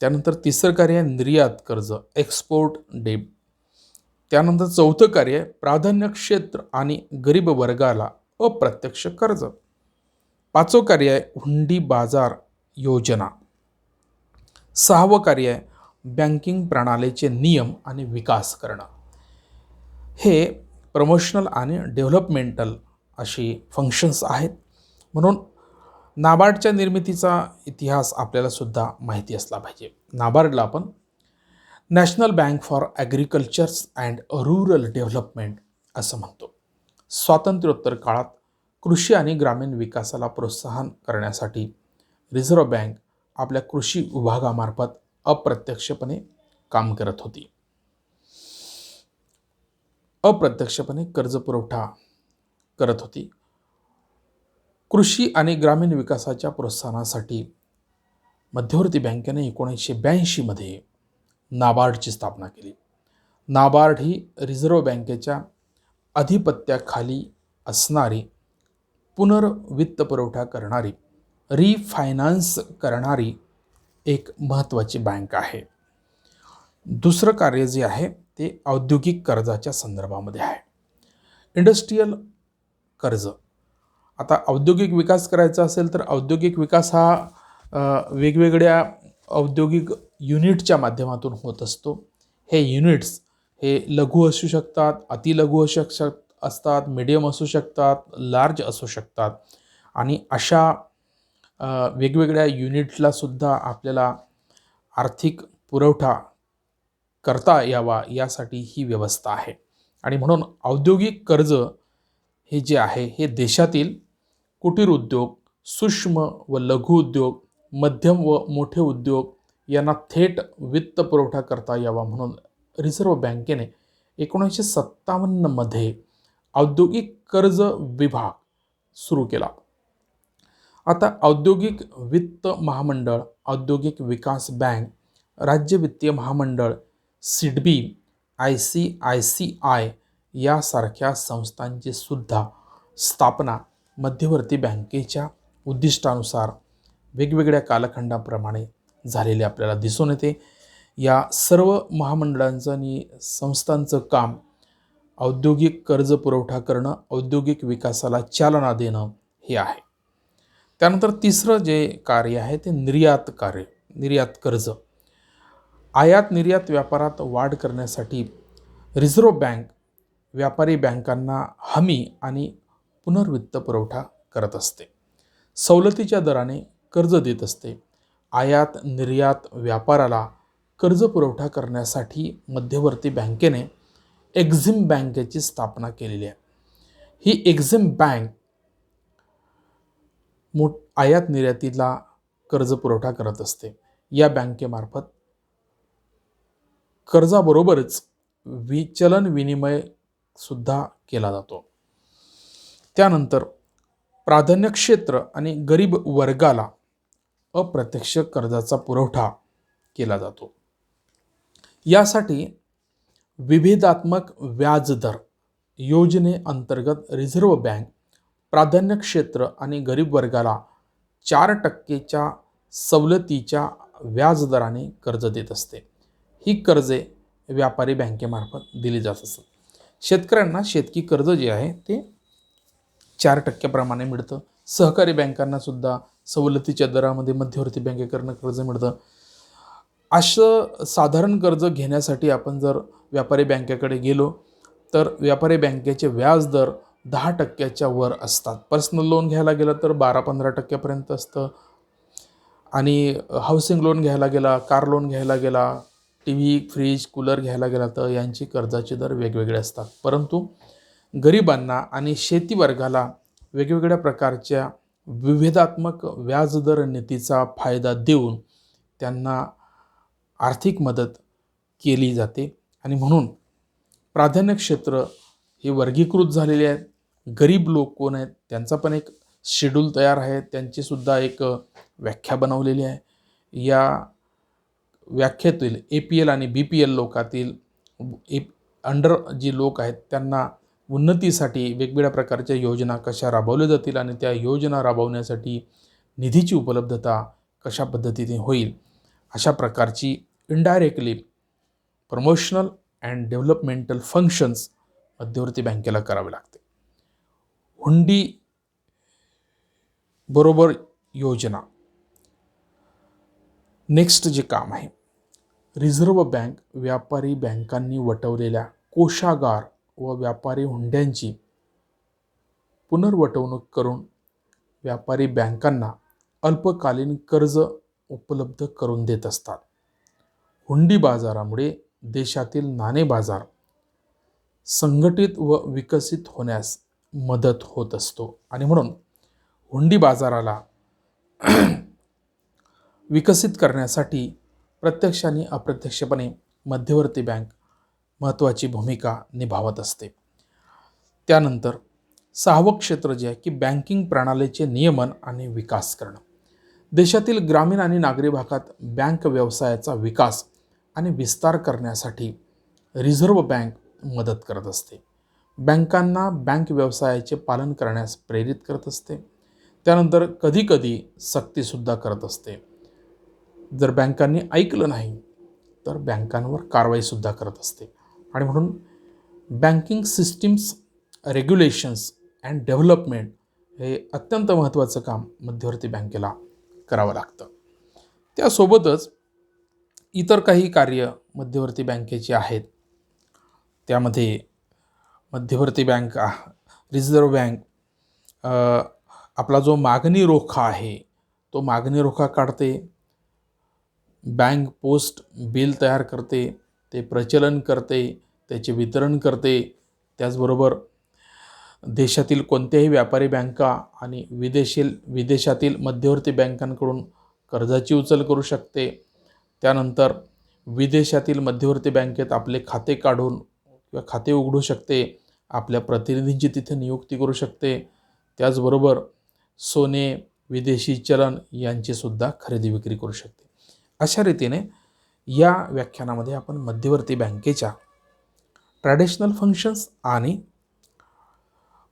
त्यानंतर तिसरं कार्य आहे निर्यात कर्ज, एक्सपोर्ट डेब्ट. त्यानंतर चौथं कार्य आहे प्राधान्य क्षेत्र आणि गरीब वर्गाला अप्रत्यक्ष कर्ज. 5वं कार्य आहे हुंडी बाजार योजना. 6वं कार्य आहे बँकिंग प्रणालीचे नियम आणि विकास करणं. हे प्रमोशनल आणि डेव्हलपमेंटल अशी फंक्शन्स आहेत. म्हणून नाबार्डच्या निर्मितीचा इतिहास आपल्याला सुद्धा माहिती असला पाहिजे. नाबार्डला आपण national bank for agricultures and rural development असं म्हणतो. स्वातंत्र्योत्तर काळात कृषी आणि ग्रामीण विकासाला प्रोत्साहन करण्यासाठी रिझर्व्ह बँक आपल्या कृषी विभागामार्फत अप्रत्यक्षपणे काम करत होती. अप्रत्यक्षपणे कर्ज पुरवठा करत होती. कृषी आणि ग्रामीण विकासाच्या प्रोत्साहनासाठी मध्यवर्ती बँकेने 1982 मध्ये नाबार्डची स्थापना केली. नाबार्ड ही रिझर्व्ह बँकेच्या अधिपत्याखाली असणारी पुनर्वित्त पुरवठा करणारी, रिफायनान्स करणारी एक महत्त्वाची बँक आहे. दुसरं कार्य जे आहे ते औद्योगिक कर्जाच्या संदर्भामध्ये आहे. इंडस्ट्रीयल कर्ज. आता औद्योगिक विकास करायचा असेल तर औद्योगिक विकास हा वेगवेगळ्या औद्योगिक युनिटच्या माध्यमातून होत असतो. हे युनिट्स हे लघु असू शकतात, अतिलघु असतात, मीडियम असू शकतात, लार्ज असू शकतात. आणि अशा वेगवेगळ्या युनिटला सुद्धा आपल्याला आर्थिक पुरवठा करता यावा यासाठी ही व्यवस्था आहे. आणि म्हणून औद्योगिक कर्ज हे जे आहे हे देशातील कुटीर उद्योग, सूक्ष्म व लघु उद्योग, मध्यम व मोठे उद्योग यांना थेट वित्त पुरवठा करता यावा म्हणून रिझर्व्ह बँकेने 1957 मध्ये औद्योगिक कर्ज विभाग सुरू केला. आता औद्योगिक वित्त महामंडळ, औद्योगिक विकास बँक, राज्य वित्तीय महामंडळ, सिडबी, ICICI यासारख्या संस्थांची सुद्धा स्थापना मध्यवर्ती बँकेच्या उद्दिष्टानुसार वेगवेगळ्या कालखंडाप्रमाणे झालेले आपल्याला दिसून येते. या सर्व महामंडळांचं आणि संस्थांचं काम औद्योगिक कर्ज पुरवठा करणं, औद्योगिक विकासाला चालना देणं हे आहे. त्यानंतर तिसरं जे कार्य आहे ते निर्यात कार्य, निर्यात कर्ज. आयात निर्यात व्यापारात वाढ करण्यासाठी रिझर्व्ह बँक व्यापारी बँकांना हमी आणि पुनर्वित्त पुरवठा करत असते. सवलतीच्या दराने कर्ज देत असते. आयात निर्यात व्यापाराला कर्ज पुरवठा करण्यासाठी मध्यवर्ती बँकेने एक्झिम बँकेची स्थापना केलेली आहे. ही एक्झिम बँक आयात निर्यातीला कर्ज पुरवठा करत असते. या बँकेमार्फत कर्जाबरोबरच चलन विनिमय सुद्धा केला जातो. त्यानंतर प्राधान्य क्षेत्र आणि गरीब वर्गाला अप्रत्यक्ष कर्जाचा पुरवठा केला जातो. यासाठी विभेदात्मक व्याजदर योजनेअंतर्गत रिझर्व्ह बँक प्राधान्य क्षेत्र आणि गरीब वर्गाला 4% सवलतीच्या व्याजदराने कर्ज देत असते. ही कर्जे व्यापारी बँकेमार्फत दिली जात असतात. शेतकऱ्यांना शेतकी कर्ज जे आहे ते 4% प्रमाणे मिळतं. सहकारी बँकांना सुद्धा सवलतीच्या दरामध्ये मध्यवर्ती बँकेकडनं कर्ज मिळतं. असं साधारण कर्ज घेण्यासाठी आपण जर व्यापारी बँकेकडे गेलो तर व्यापारी बँकेचे व्याजदर 10% वर असतात. पर्सनल लोन घ्यायला गेलं तर 12-15% असतं. आणि हाऊसिंग लोन घ्यायला गेला, कार लोन घ्यायला गेला, TV, फ्रीज, कूलर घ्यायला गेला तर यांची कर्जाचे दर वेगवेगळे असतात. परंतु गरिबांना आणि शेती वर्गाला वेगवेगळ्या प्रकारच्या विभेदात्मक व्याजदर नीतीचा फायदा देऊन त्यांना आर्थिक मदत केली जाते. आणि म्हणून प्राधान्य क्षेत्र हे वर्गीकृत झालेले आहेत. गरीब लोक कोण आहेत त्यांचा पण एक शेड्यूल तयार आहे, त्यांची सुद्धा एक व्याख्या बनवलेली आहे. या व्याख्येतील APL आणि BPL लोकातील अंडर जी लोक आहेत त्यांना उन्नतीसाठी वेगवेगळ्या प्रकारच्या योजना कशा राबवल्या जातील आणि त्या योजना राबवण्यासाठी निधीची उपलब्धता कशा पद्धतीने होईल अशा प्रकारची indirectly promotional and developmental functions मध्यवर्ती बँकेला करावे लागते. हुंडी बरोबर योजना. नेक्स्ट जे काम आहे, रिझर्व्ह बँक व्यापारी बँकांनी वटवलेल्या कोषागार व व्यापारी हुंड्यांची पुनर्वटवणूक करून व्यापारी बँकांना अल्पकालीन कर्ज उपलब्ध करून देत असतात. हुंडी बाजारामुळे देशातील नाणे बाजार संघटित व विकसित होण्यास मदत होत असतो. आणि म्हणून हुंडी बाजाराला विकसित करण्यासाठी प्रत्यक्ष आणि अप्रत्यक्षपणे मध्यवर्ती बँक महत्त्वाची भूमिका निभावत असते. त्यानंतर 6वं क्षेत्र जे आहे की बँकिंग प्रणालीचे नियमन आणि विकास करणं. देशातील ग्रामीण आणि नागरी भागात बँक व्यवसायाचा विकास आणि विस्तार करण्यासाठी रिझर्व्ह बँक मदत करत असते. बँकांना बँक व्यवसायाचे पालन करण्यास प्रेरित करत असते. त्यानंतर कधीकधी सक्तीसुद्धा करत असते. जर बँकांनी ऐकलं नाही तर बँकांवर कारवाईसुद्धा करत असते. आणि म्हणून banking systems regulations and development हे अत्यंत महत्त्वाचं काम मध्यवर्ती बँकेला करावं लागतं. त्यासोबतच इतर काही कार्य मध्यवर्ती बँकेची आहेत. त्यामध्ये मध्यवर्ती बँक, रिझर्व्ह बँक आपला जो मागणी रोखा आहे तो मागणी रोखा काढते, बँक पोस्ट बिल तयार करते, ते प्रचलन करते, त्याचे वितरण करते. त्याचबरोबर देशातील कोणत्याही व्यापारी बँका आणि विदेशातील मध्यवर्ती बँकांकडून कर्जाची उचल करू शकते. त्यानंतर विदेशातील मध्यवर्ती बँकेत आपले खाते काढून किंवा खाते उघडू शकते. आपल्या प्रतिनिधींची तिथे नियुक्ती करू शकते. त्याचबरोबर सोने, विदेशी चलन यांचीसुद्धा खरेदी विक्री करू शकते. अशा रीतीने या व्याख्यानामध्ये आपण मध्यवर्ती बँकेच्या ट्रॅडिशनल फंक्शन्स आणि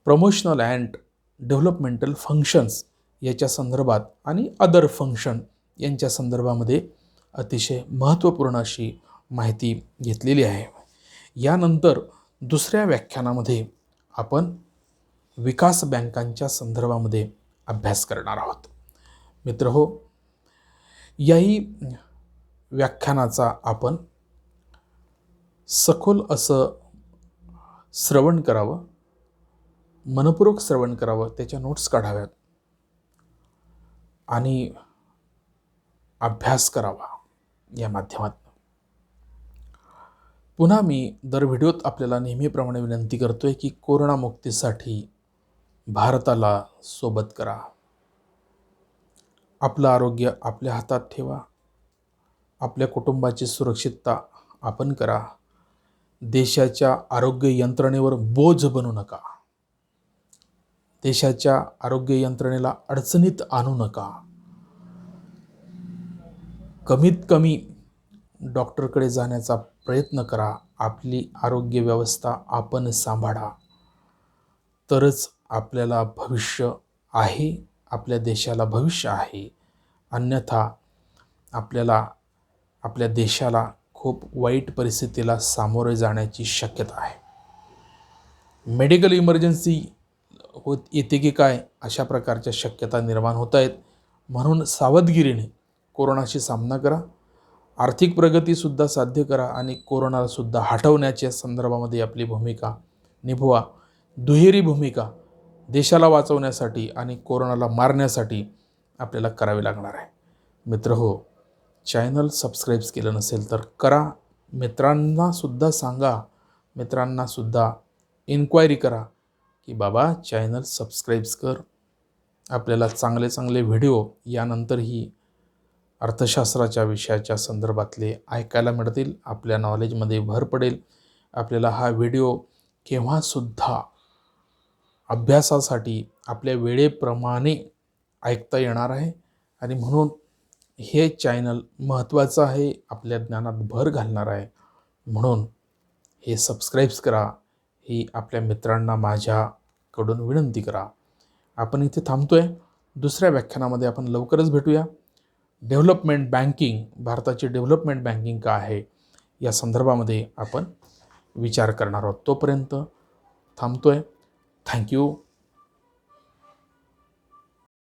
प्रमोशनल अँड डेव्हलपमेंटल फंक्शन्स याच्या संदर्भात आणि अदर फंक्शन यांच्या संदर्भामध्ये अतिशय महत्त्वपूर्ण अशी माहिती घेतलेली आहे. यानंतर दुसऱ्या व्याख्यानामध्ये आपण विकास बँकांच्या संदर्भामध्ये अभ्यास करणार आहोत. मित्रहो, याही व्याख्यानाचा आपण सखोल असं श्रवण करावं, मनपूर्वक श्रवण करावं, त्याच्या नोट्स काढाव्यात आणि अभ्यास करावा या माध्यमातून. पुन्हा मी दर व्हिडिओत आपल्याला नेहमीप्रमाणे विनंती करतोय की कोरोनामुक्तीसाठी भारताला सोबत करा. आपलं आरोग्य आपल्या हातात ठेवा. आपल्या कुटुंबाची सुरक्षितता आपण करा. देशाच्या आरोग्य यंत्रणेवर बोज बनू नका. देशाच्या आरोग्य यंत्रणेला अडचणीत आणू नका. कमीत कमी डॉक्टरकडे जाण्याचा प्रयत्न करा. आपली आरोग्य व्यवस्था आपण सांभाळा. तरच आपल्याला भविष्य आहे, आपल्या देशाला भविष्य आहे. अन्यथा आपल्याला आपल्या देशाला खूप वाईट परिस्थितीला सामोरे जाण्याची शक्यता आहे. मेडिकल इमर्जन्सी येते की काय अशा प्रकारच्या शक्यता निर्माण होत आहेत. म्हणून सावधगिरीने कोरोनाशी सामना करा. आर्थिक प्रगतीसुद्धा साध्य करा आणि कोरोनासुद्धा हटवण्याच्या संदर्भामध्ये आपली भूमिका निभवा. दुहेरी भूमिका देशाला वाचवण्यासाठी आणि कोरोनाला मारण्यासाठी आपल्याला करावी लागणार आहे. मित्रहो, चॅनल सबस्क्राईब केलं नसेल तर करा. मित्रांनासुद्धा सांगा, मित्रांनासुद्धा इन्क्वायरी करा की बाबा चॅनल सबस्क्राईब कर. आपल्याला चांगले चांगले व्हिडिओ यानंतरही अर्थशास्त्राच्या विषयाच्या संदर्भातले ऐकायला मिळतील. आपल्या नॉलेजमध्ये भर पडेल. आपल्याला हा व्हिडिओ केव्हासुद्धा अभ्यासासाठी आपल्या वेळेप्रमाणे ऐकता येणार आहे आणि म्हणून हे चॅनल महत्त्वाचं आहे, आपल्या ज्ञानात भर घालणार आहे. म्हणून हे सबस्क्राईब करा, ही आपल्या मित्रांना माझ्याकडून विनंती करा. आपण इथे थांबतोय. दुसऱ्या व्याख्यानामध्ये आपण लवकरच भेटूया. डेव्हलपमेंट बँकिंग, भारताची डेव्हलपमेंट बँकिंग का आहे या संदर्भामध्ये आपण विचार करणार आहोत. तोपर्यंत थांबतोय. थँक्यू.